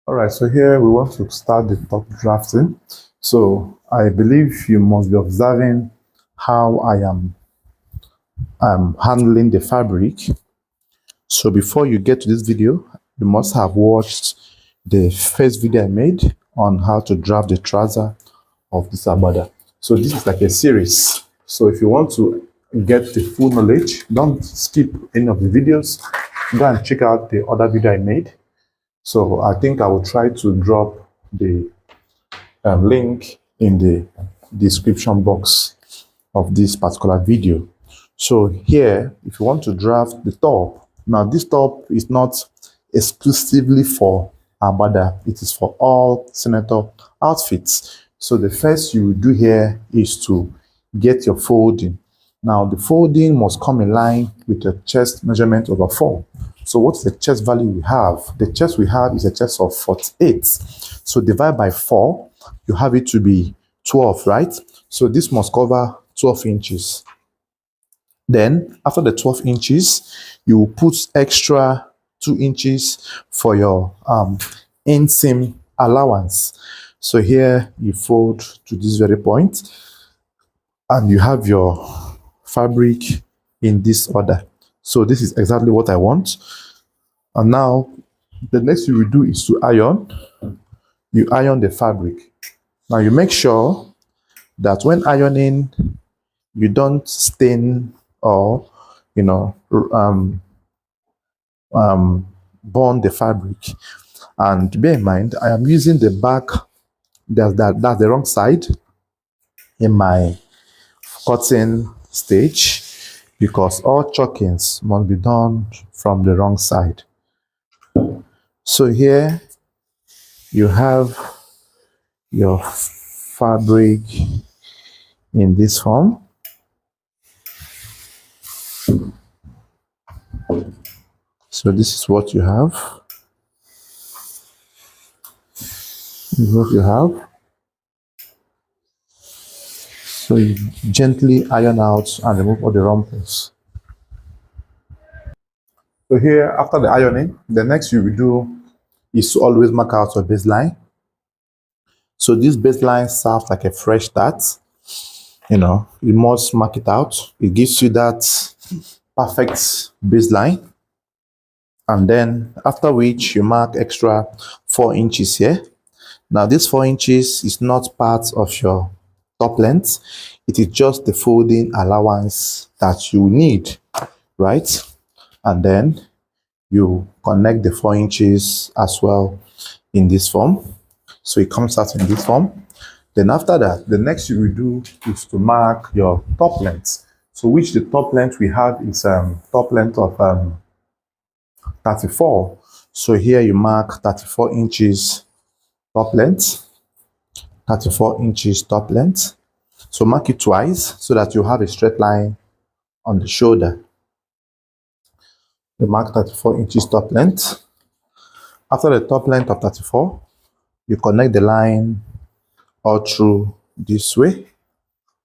All right, so here we want to start the top drafting. So I believe you must be observing how I am handling the fabric. So before you get to this video, you must have watched the first video I made on how to draft the trouser of this Agbada. So this is like a series. So if you want to get the full knowledge, don't skip any of the videos. Go and check out the other video I made. So I think I will try to drop the link in the description box of this particular video. So here, if you want to draft the top, now this top is not exclusively for Agbada, it is for all senator outfits. So the first you will do here is to get your folding. Now the folding must come in line with the chest measurement over 4. So what's the chest value we have? The chest we have is a chest of 48. So divide by 4, you have it to be 12, right? So this must cover 12 inches. Then after the 12 inches, you will put extra 2 inches for your inseam allowance. So here you fold to this very point and you have your fabric in this order. So this is exactly what I want. And now the next you will do is to iron. You iron the fabric. Now you make sure that when ironing, you don't stain or burn the fabric. And bear in mind, I am using the back, that's the wrong side in my cutting stage, because all chockings must be done from the wrong side. So here you have your fabric in this form. So this is what you have. This is what you have. So you gently iron out and remove all the rumples. So here, after the ironing, the next you will do is to always mark out your baseline. So this baseline serves like a fresh start. You must mark it out. It gives you that perfect baseline. And then after which you mark extra 4 inches here. Now this 4 inches is not part of your top length. It is just the folding allowance that you need, right? And then you connect the 4 inches as well in this form. So it comes out in this form. Then after that, the next you will do is to mark your top length. So which the top length we have is top length of 34. So here you mark 34 inches top length, 34 inches top length. So mark it twice so that you have a straight line on the shoulder. You mark 34 inches top length. After the top length of 34, you connect the line all through this way,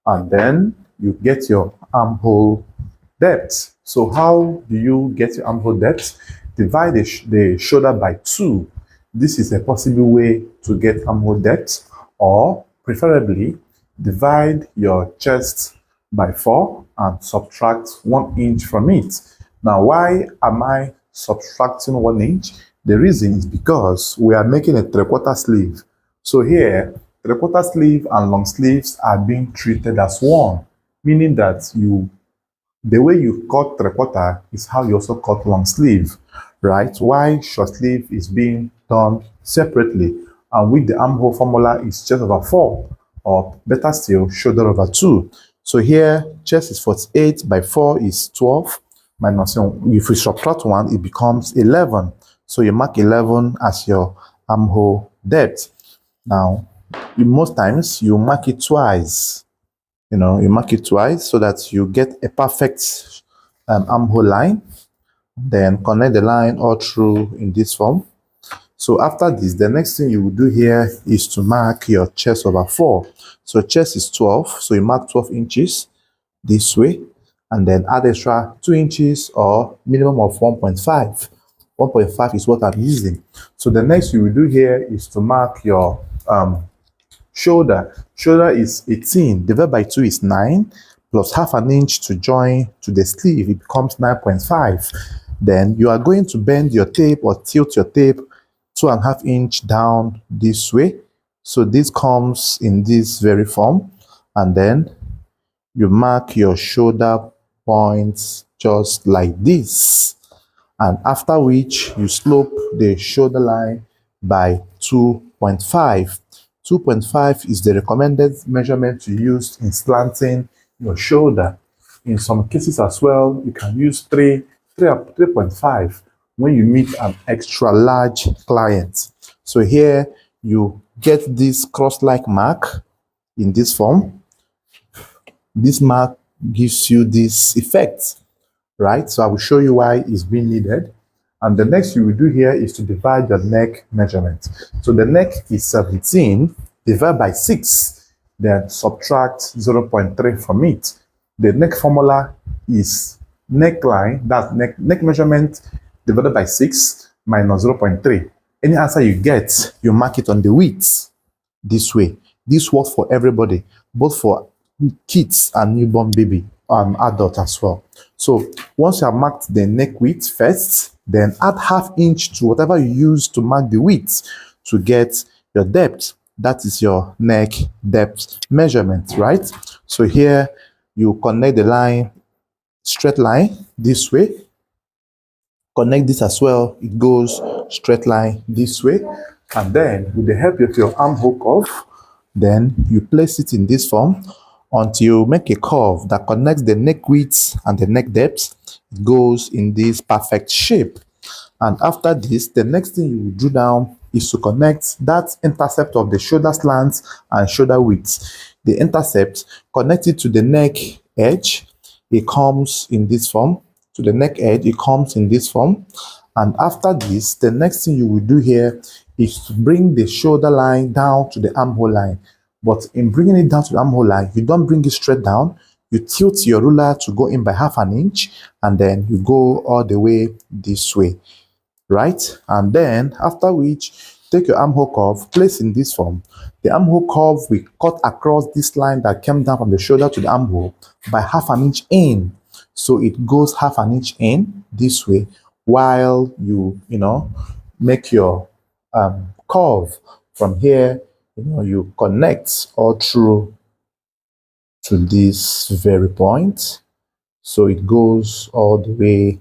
and then you get your armhole depth. So how do you get your armhole depth? Divide the shoulder by 2. This is a possible way to get armhole depth, or preferably divide your chest by 4 and subtract 1 inch from it. Now, why am I subtracting 1 inch? The reason is because we are making a 3/4 sleeve. So here, 3/4 sleeve and long sleeves are being treated as one, meaning that the way you cut 3/4 is how you also cut long sleeve, right? Why short sleeve is being done separately, and with the armhole formula is chest over 4, or better still, shoulder over 2. So here, chest is 48 by 4 is 12, minus 1. If we subtract 1, it becomes 11. So you mark 11 as your armhole depth. Now, most times you mark it twice. You mark it twice so that you get a perfect armhole line. Then connect the line all through in this form. So after this, the next thing you will do here is to mark your chest over 4. So chest is 12, so you mark 12 inches this way, and then add extra 2 inches or minimum of 1.5 1.5 is what I'm using. So the next you will do here is to mark your shoulder. Shoulder is 18 divided by 2 is 9 plus half an inch to join to the sleeve, it becomes 9.5. Then you are going to bend your tape or tilt your tape 2.5 inch down this way. So this comes in this very form, and then you mark your shoulder points just like this, and after which you slope the shoulder line by 2.5. 2.5 is the recommended measurement to use in slanting your shoulder. In some cases as well, you can use 3.5 when you meet an extra large client. So here you get this cross-like mark in this form. This mark gives you this effect, right? So I will show you why it's being needed. And the next you will do here is to divide the neck measurement. So the neck is 17 divided by 6, then subtract 0.3 from it. The neck formula is neckline, that's neck measurement divided by 6 minus 0.3. Any answer you get, you mark it on the width this way. This works for everybody, both for kids and newborn baby and adult as well. So once you have marked the neck width first, then add half inch to whatever you use to mark the width to get your depth. That is your neck depth measurement, right? So here you connect the line, straight line this way. Connect this as well, it goes straight line this way. And then with the help of your armhole curve, then you place it in this form until you make a curve that connects the neck width and the neck depth. It goes in this perfect shape. And after this, the next thing you will do down is to connect that intercept of the shoulder slant and shoulder width. The intercept connected to the neck edge, it comes in this form. To the neck edge, it comes in this form. And after this, the next thing you will do here is to bring the shoulder line down to the armhole line. But in bringing it down to the armhole line, you don't bring it straight down. You tilt your ruler to go in by half an inch, and then you go all the way this way, right? And then after which, take your armhole curve, place in this form. The armhole curve will cut across this line that came down from the shoulder to the armhole by half an inch in. So it goes half an inch in this way while you make your curve from here. You connect all through to this very point. So it goes all the way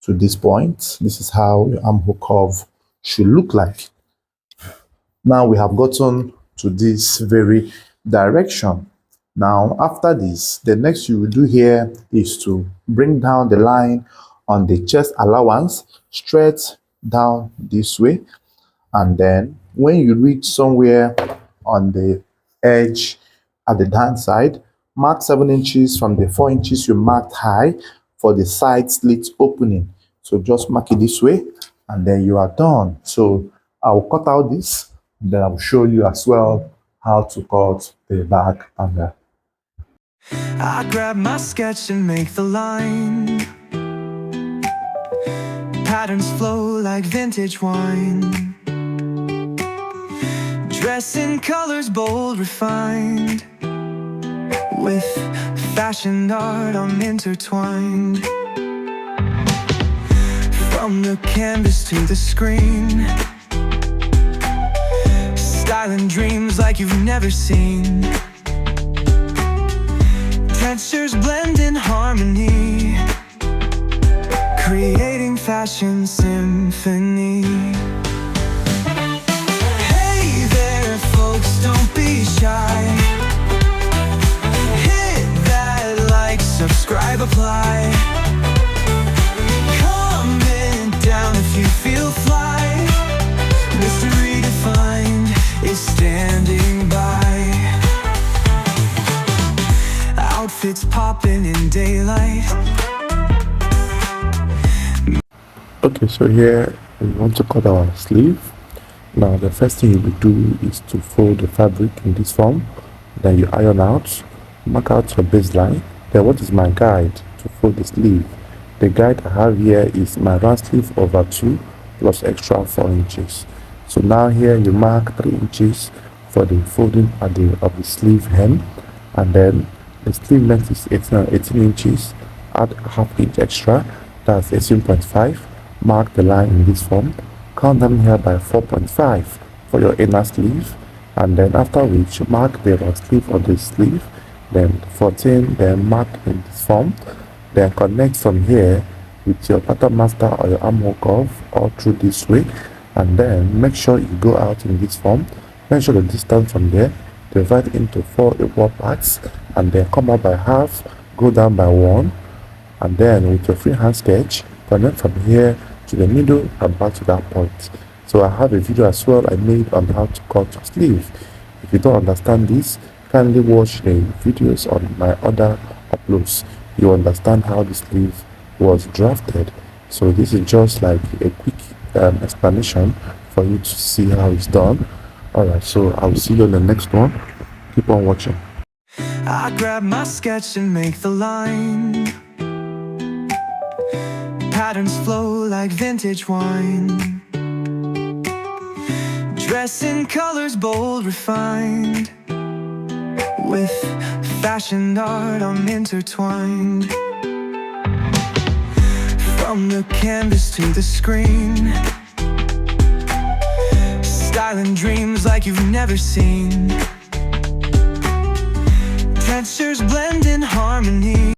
to this point. This is how your armhole curve should look like. Now we have gotten to this very direction. Now after this, the next you will do here is to bring down the line on the chest allowance straight down this way. And then when you reach somewhere on the edge at the down side, mark 7 inches from the 4 inches you marked high for the side slit opening. So just mark it this way, and then you are done. So I will cut out this, then I will show you as well how to cut the back panel. I grab my sketch and make the line. Patterns flow like vintage wine. Dress in colors bold, refined. With fashioned art I'm intertwined. From the canvas to the screen, styling dreams like you've never seen. Textures blend in harmony, creating fashion symphony. Hey there folks, don't be shy. Hit that like, subscribe, apply. Comment down if you feel fly. Mystery defined is standing by. Outfits popping in daylight. Okay, so here we want to cut our sleeve. Now the first thing you will do is to fold the fabric in this form. Then you iron out, mark out your baseline. Then what is my guide to fold the sleeve? The guide I have here is my round sleeve over 2 plus extra 4 inches. So now here you mark 3 inches for the folding of the sleeve hem, and then the sleeve length is 18 inches. Add half inch extra, that's 18.5. Mark the line in this form. Count them here by 4.5 for your inner sleeve, and then after which mark the round sleeve of the sleeve, then 14, then mark in this form. Then connect from here with your pattern master or your armhole curve all through this way, and then make sure you go out in this form. Measure the distance from there, divide into 4 equal parts, and then come up by half, go down by 1, and then with your freehand sketch connect from here to the middle and back to that point. So I have a video as well I made on how to cut your sleeve. If you don't understand this, kindly watch the videos on my other uploads. You understand how the sleeve was drafted. So this is just like a quick explanation for you to see how it's done. Alright, so I'll see you on the next one. Keep on watching. I grab my sketch and make the line. Patterns flow like vintage wine. Dress in colors bold, refined. With fashion art I'm intertwined. From the canvas to the screen, styling dreams like you've never seen. Textures blend in harmony.